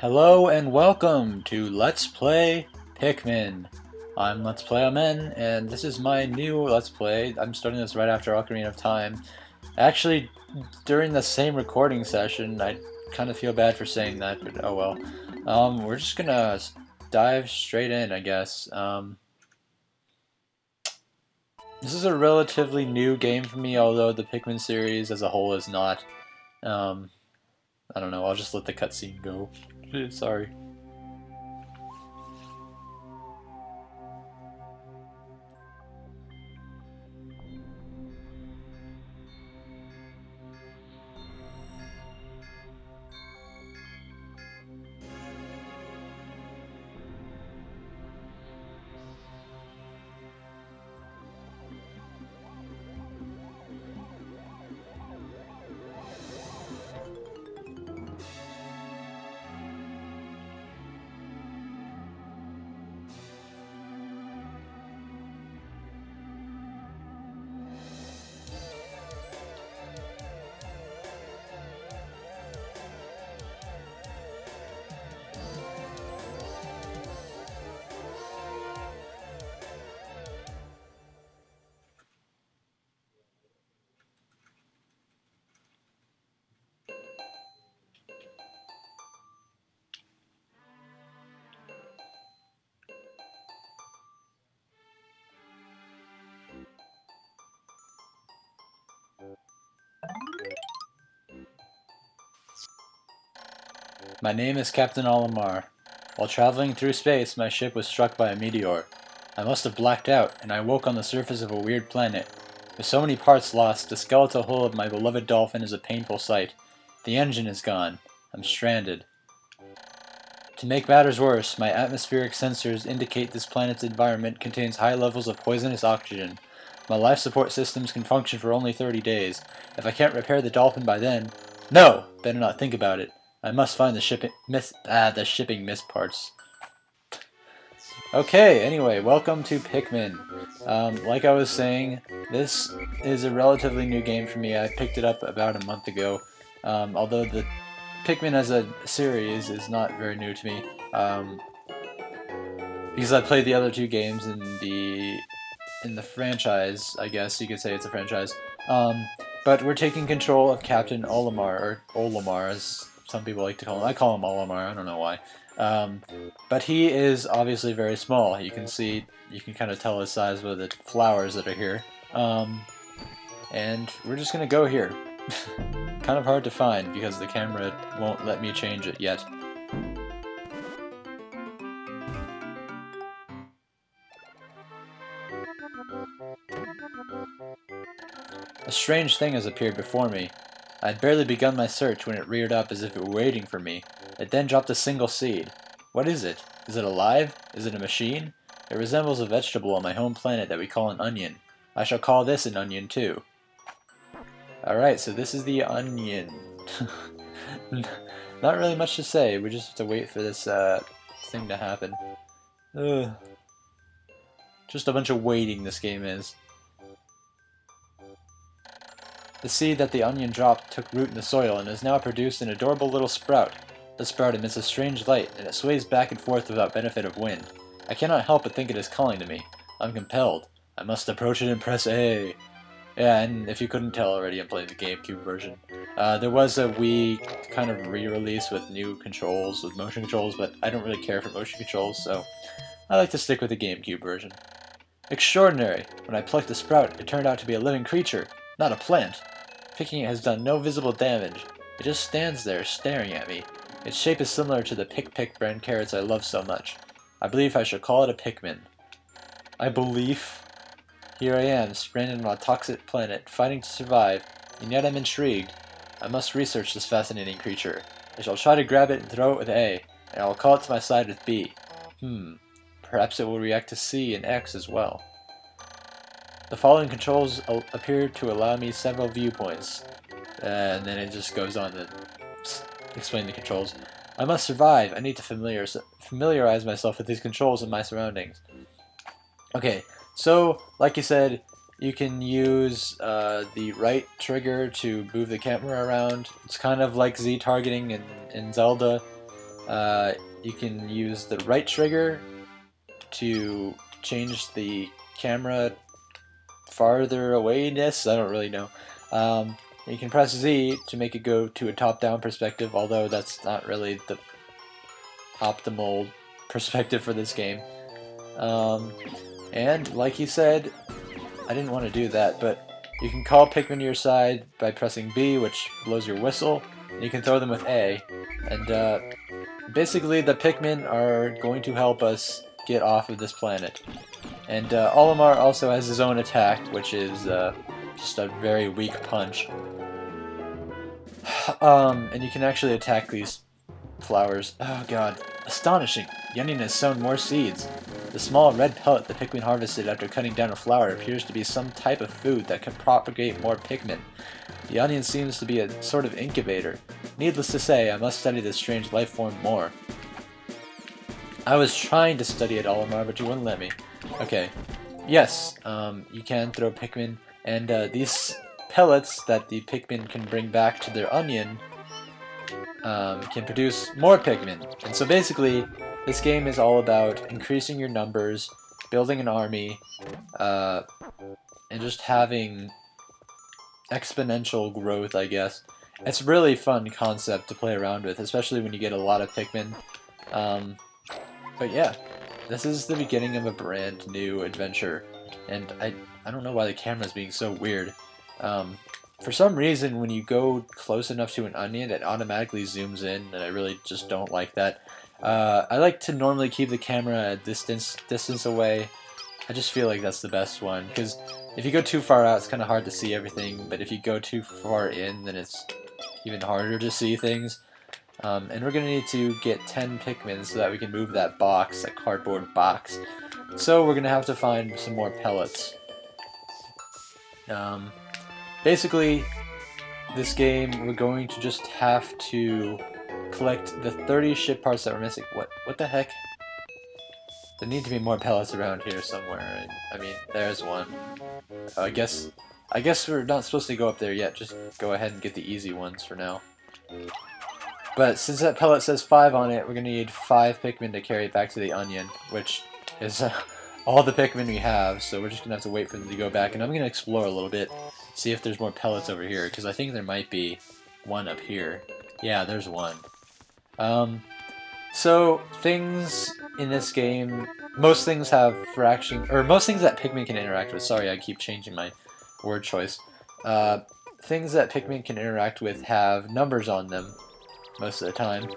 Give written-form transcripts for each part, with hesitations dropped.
Hello and welcome to Let's Play Pikmin. I'm Let's Play Amen, and this is my new Let's Play. I'm starting this right after Ocarina of Time. Actually, during the same recording session, I kind of feel bad for saying that, but oh well. We're just gonna dive straight in, I guess. This is a relatively new game for me, although the Pikmin series as a whole is not. I don't know, I'll just let the cutscene go. Sorry. My name is Captain Olimar. While traveling through space, my ship was struck by a meteor. I must have blacked out, and I woke on the surface of a weird planet. With so many parts lost, the skeletal hull of my beloved dolphin is a painful sight. The engine is gone. I'm stranded. To make matters worse, my atmospheric sensors indicate this planet's environment contains high levels of poisonous oxygen. My life support systems can function for only 30 days. If I can't repair the dolphin by then... No! Better not think about it. I must find the shipping missed parts. Okay, anyway, welcome to Pikmin. Like I was saying, this is a relatively new game for me. I picked it up about a month ago. Although the Pikmin as a series is not very new to me. Because I played the other two games in the franchise, I guess you could say it's a franchise. But we're taking control of Captain Olimar, or Olimar as some people like to call him. I call him Olimar, I don't know why. But he is obviously very small. You can see, you can kind of tell his size by the flowers that are here. And we're just gonna go here. Kind of hard to find because the camera won't let me change it yet. A strange thing has appeared before me. I had barely begun my search when it reared up as if it were waiting for me. It then dropped a single seed. What is it? Is it alive? Is it a machine? It resembles a vegetable on my home planet that we call an onion. I shall call this an onion too. Alright, so this is the onion. Not really much to say, we just have to wait for this thing to happen. Ugh. Just a bunch of waiting this game is. The seed that the onion dropped took root in the soil and has now produced an adorable little sprout. The sprout emits a strange light, and it sways back and forth without benefit of wind. I cannot help but think it is calling to me. I'm compelled. I must approach it and press A. Yeah, and if you couldn't tell already, I'm playing the GameCube version. There was a Wii kind of re-release with new controls, with motion controls, but I don't really care for motion controls, so I like to stick with the GameCube version. Extraordinary! When I plucked the sprout, it turned out to be a living creature, not a plant. Picking it has done no visible damage. It just stands there, staring at me. Its shape is similar to the Pick brand carrots I love so much. I believe I shall call it a Pikmin. I believe... Here I am, stranded on a toxic planet, fighting to survive, and yet I'm intrigued. I must research this fascinating creature. I shall try to grab it and throw it with A, and I will call it to my side with B. Perhaps it will react to C and X as well. The following controls appear to allow me several viewpoints. And then it just goes on to explain the controls. I must survive. I need to familiarize myself with these controls and my surroundings. Okay, so, like you said, you can use the right trigger to move the camera around. It's kind of like Z targeting in Zelda. You can use the right trigger to change the camera farther awayness. I don't really know. You can press Z to make it go to a top-down perspective, although that's not really the optimal perspective for this game. And like he said, I didn't want to do that, but you can call Pikmin to your side by pressing B, which blows your whistle, and you can throw them with A. And basically the Pikmin are going to help us get off of this planet. And Olimar also has his own attack, which is just a very weak punch. And you can actually attack these flowers. Oh god, astonishing! The onion has sown more seeds. The small red pellet the Pikmin harvested after cutting down a flower appears to be some type of food that can propagate more Pikmin. The onion seems to be a sort of incubator. Needless to say, I must study this strange life form more. I was trying to study it, Olimar, but you wouldn't let me. Okay. Yes, you can throw Pikmin, and these pellets that the Pikmin can bring back to their onion can produce more Pikmin. And so basically, this game is all about increasing your numbers, building an army, and just having exponential growth, I guess. It's a really fun concept to play around with, especially when you get a lot of Pikmin. But yeah, this is the beginning of a brand new adventure, and I don't know why the camera's being so weird. For some reason, when you go close enough to an onion, it automatically zooms in, and I really just don't like that. I like to normally keep the camera a distance away. I just feel like that's the best one, because if you go too far out, it's kind of hard to see everything, but if you go too far in, then it's even harder to see things. And we're going to need to get 10 Pikmin so that we can move that box, that cardboard box. So we're going to have to find some more pellets. Basically, this game, we're going to just have to collect the 30 ship parts that we're missing. What the heck? There need to be more pellets around here somewhere. And, I mean, there's one. I guess we're not supposed to go up there yet. Just go ahead and get the easy ones for now. But since that pellet says 5 on it, we're going to need 5 Pikmin to carry it back to the onion, which is all the Pikmin we have, so we're just going to have to wait for them to go back. And I'm going to explore a little bit, see if there's more pellets over here, because I think there might be one up here. Yeah, there's one. So, things in this game, most things have fraction, or most things that Pikmin can interact with. Sorry, I keep changing my word choice. Things that Pikmin can interact with have numbers on them most of the time,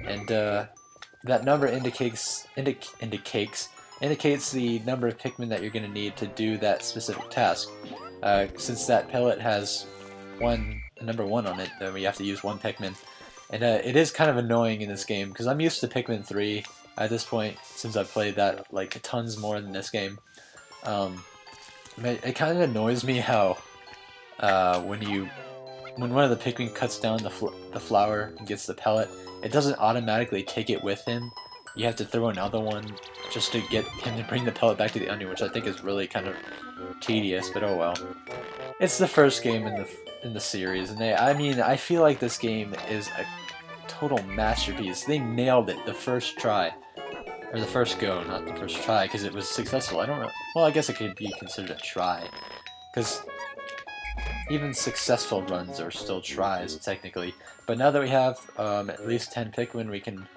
and that number indicates the number of Pikmin that you're going to need to do that specific task. Since that pellet has number 1 on it, then we have to use 1 Pikmin. And it is kind of annoying in this game, because I'm used to Pikmin 3 at this point, since I've played that like tons more than this game. It kind of annoys me how when one of the Pikmin cuts down the flower and gets the pellet, it doesn't automatically take it with him. You have to throw another one just to get him to bring the pellet back to the onion, which I think is really kind of tedious, but oh well. It's the first game in the series, and I feel like this game is a total masterpiece. They nailed it the first try. Or the first go, not the first try, because it was successful. I don't know. Well, I guess it could be considered a try. Because even successful runs are still tries, technically. But now that we have at least 10 Pikmin, we can...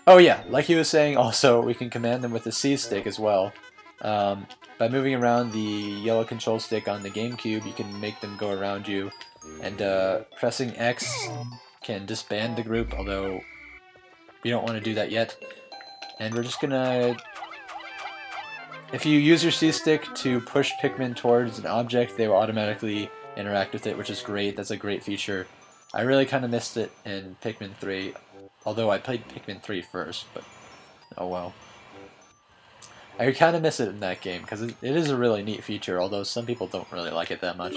Oh yeah, like he was saying, also, we can command them with the C stick as well. By moving around the yellow control stick on the GameCube, you can make them go around you. And pressing X can disband the group, although we don't want to do that yet. And we're just gonna... If you use your C-stick to push Pikmin towards an object, they will automatically interact with it, which is great. That's a great feature. I really kind of missed it in Pikmin 3, although I played Pikmin 3 first, but oh well. I kind of miss it in that game, because it is a really neat feature, although some people don't really like it that much.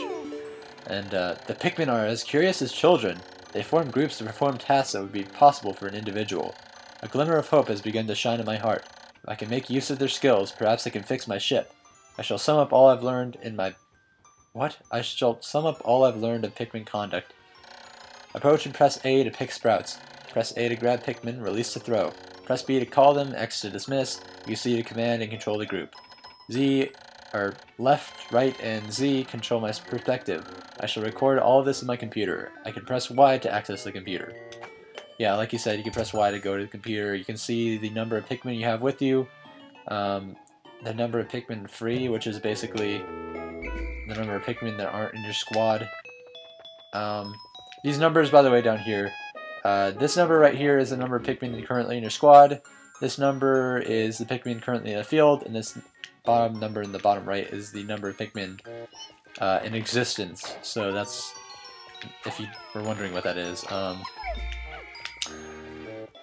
And the Pikmin are as curious as children. They form groups to perform tasks that would be possible for an individual. A glimmer of hope has begun to shine in my heart. If I can make use of their skills, perhaps I can fix my ship. I shall sum up all I've learned in my... What? I shall sum up all I've learned of Pikmin conduct. Approach and press A to pick sprouts. Press A to grab Pikmin, release to throw. Press B to call them, X to dismiss, use C to command and control the group. Z, or left, right, and Z control my perspective. I shall record all of this in my computer. I can press Y to access the computer. Yeah, like you said, you can press Y to go to the computer. You can see the number of Pikmin you have with you, the number of Pikmin free, which is basically the number of Pikmin that aren't in your squad. These numbers, by the way, down here, this number right here is the number of Pikmin currently in your squad. This number is the Pikmin currently in the field, and this bottom number in the bottom right is the number of Pikmin in existence. So that's, if you were wondering what that is.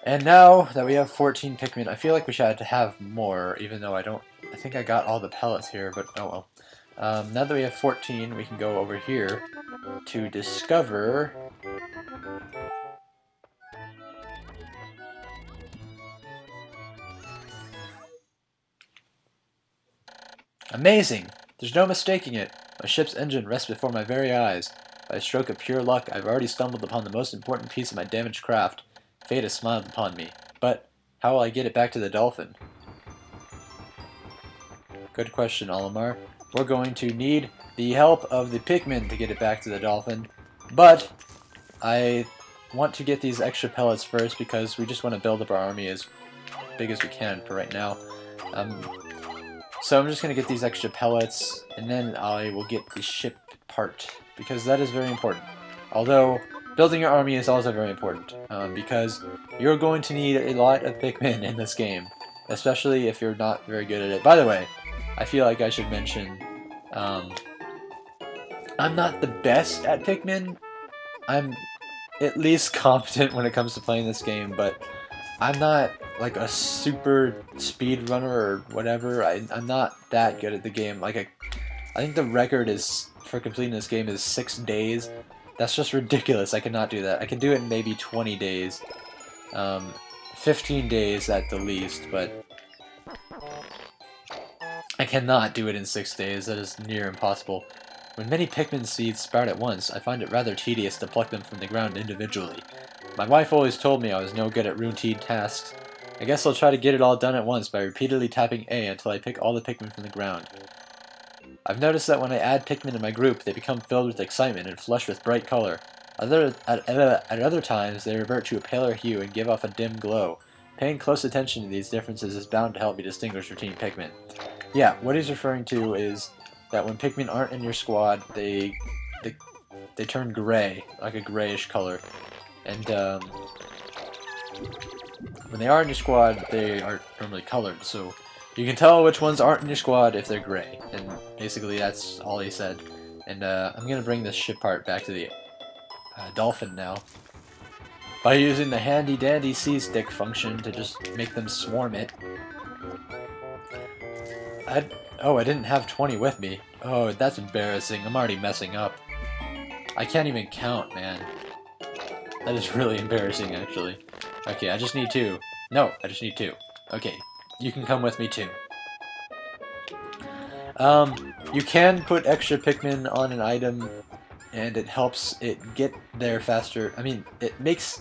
And now that we have 14 Pikmin, I feel like we should have more, even though I think I got all the pellets here, but oh well. Now that we have 14, we can go over here to discover... Amazing! There's no mistaking it. My ship's engine rests before my very eyes. By a stroke of pure luck, I've already stumbled upon the most important piece of my damaged craft. Fate has smiled upon me. But how will I get it back to the dolphin? Good question, Olimar. We're going to need the help of the Pikmin to get it back to the dolphin. But I want to get these extra pellets first because we just want to build up our army as big as we can for right now. So I'm just going to get these extra pellets, and then I will get the ship part, because that is very important. Although, building your army is also very important, because you're going to need a lot of Pikmin in this game, especially if you're not very good at it. By the way, I feel like I should mention, I'm not the best at Pikmin. I'm at least competent when it comes to playing this game, but I'm not like a super speed runner or whatever. I'm not that good at the game. Like I think the record is for completing this game is 6 days. That's just ridiculous. I cannot do that. I can do it in maybe 20 days, 15 days at the least, but I cannot do it in 6 days. That is near impossible. When many Pikmin seeds sprout at once, I find it rather tedious to pluck them from the ground individually. My wife always told me I was no good at routine tasks. I guess I'll try to get it all done at once by repeatedly tapping A until I pick all the Pikmin from the ground. I've noticed that when I add Pikmin to my group, they become filled with excitement and flush with bright color. At other times, they revert to a paler hue and give off a dim glow. Paying close attention to these differences is bound to help me distinguish between Pikmin. Yeah, what he's referring to is that when Pikmin aren't in your squad, they turn gray, like a grayish color. And when they are in your squad, they are normally colored, so you can tell which ones aren't in your squad if they're gray. And basically that's all he said. And I'm going to bring this ship part back to the dolphin now by using the handy-dandy C-stick function to just make them swarm it. Oh, I didn't have 20 with me. Oh, that's embarrassing. I'm already messing up. I can't even count, man. That is really embarrassing, actually. Okay, I just need 2. No, I just need 2. Okay, you can come with me too. You can put extra Pikmin on an item, and it helps it get there faster. I mean, it makes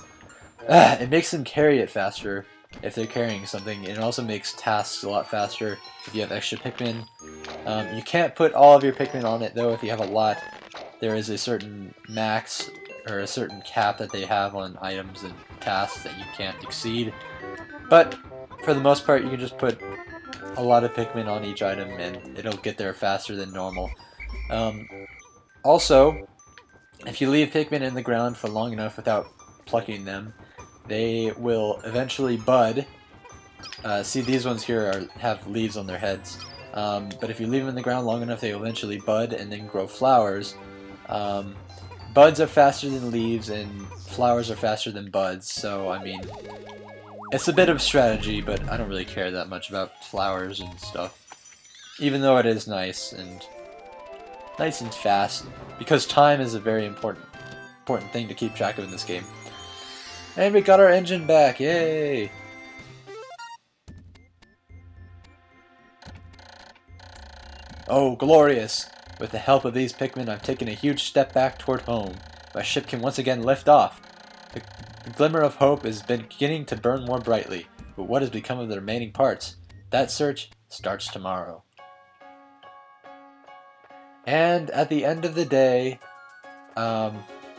them carry it faster if they're carrying something. It also makes tasks a lot faster if you have extra Pikmin. You can't put all of your Pikmin on it, though, if you have a lot. There is a certain max or a certain cap that they have on items and tasks that you can't exceed. But for the most part, you can just put a lot of Pikmin on each item and it'll get there faster than normal. Also, if you leave Pikmin in the ground for long enough without plucking them, they will eventually bud. See, these ones here have leaves on their heads. But if you leave them in the ground long enough, they will eventually bud and then grow flowers. Buds are faster than leaves, and flowers are faster than buds, so, I mean, it's a bit of strategy, but I don't really care that much about flowers and stuff. Even though it is nice and fast, because time is a very important thing to keep track of in this game. And we got our engine back, yay! Oh, glorious! With the help of these Pikmin, I've taken a huge step back toward home. My ship can once again lift off. The glimmer of hope is beginning to burn more brightly, but what has become of the remaining parts? That search starts tomorrow. And at the end of the day, well,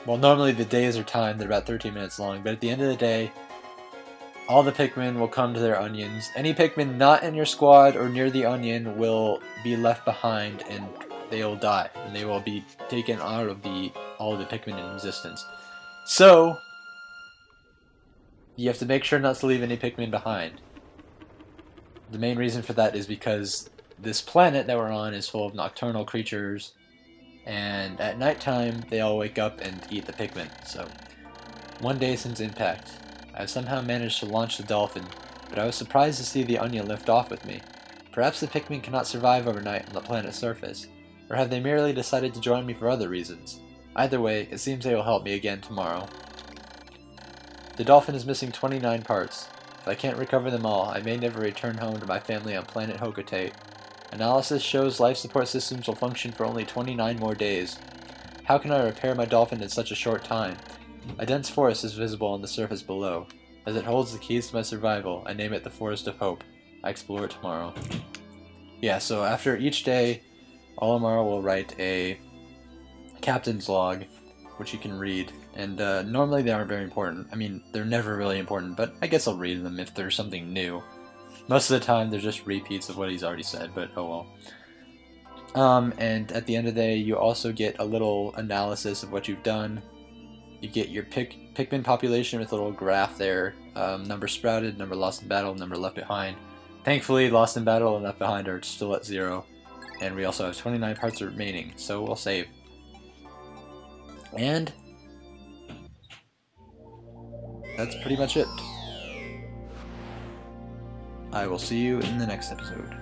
normally the days are timed, they're about 13 minutes long, but at the end of the day, all the Pikmin will come to their onions. Any Pikmin not in your squad or near the onion will be left behind, and they will die, and they will be taken out of all of the Pikmin in existence. So, you have to make sure not to leave any Pikmin behind. The main reason for that is because this planet that we're on is full of nocturnal creatures, and at nighttime they all wake up and eat the Pikmin. So, one day since impact, I've somehow managed to launch the dolphin, but I was surprised to see the onion lift off with me. Perhaps the Pikmin cannot survive overnight on the planet's surface, or have they merely decided to join me for other reasons? Either way, it seems they will help me again tomorrow. The dolphin is missing 29 parts. If I can't recover them all, I may never return home to my family on planet Hokotate. Analysis shows life support systems will function for only 29 more days. How can I repair my dolphin in such a short time? A dense forest is visible on the surface below. As it holds the keys to my survival, I name it the Forest of Hope. I explore it tomorrow. Yeah, so after each day, Olimar will write a captain's log, which you can read. And normally they aren't very important. I mean, they're never really important, but I guess I'll read them if there's something new. Most of the time, they're just repeats of what he's already said, but oh well. And at the end of the day, you also get a little analysis of what you've done. You get your Pikmin population with a little graph there. Number sprouted, number lost in battle, number left behind. Thankfully, lost in battle and left behind are still at 0. And we also have 29 parts remaining, so we'll save. And that's pretty much it. I will see you in the next episode.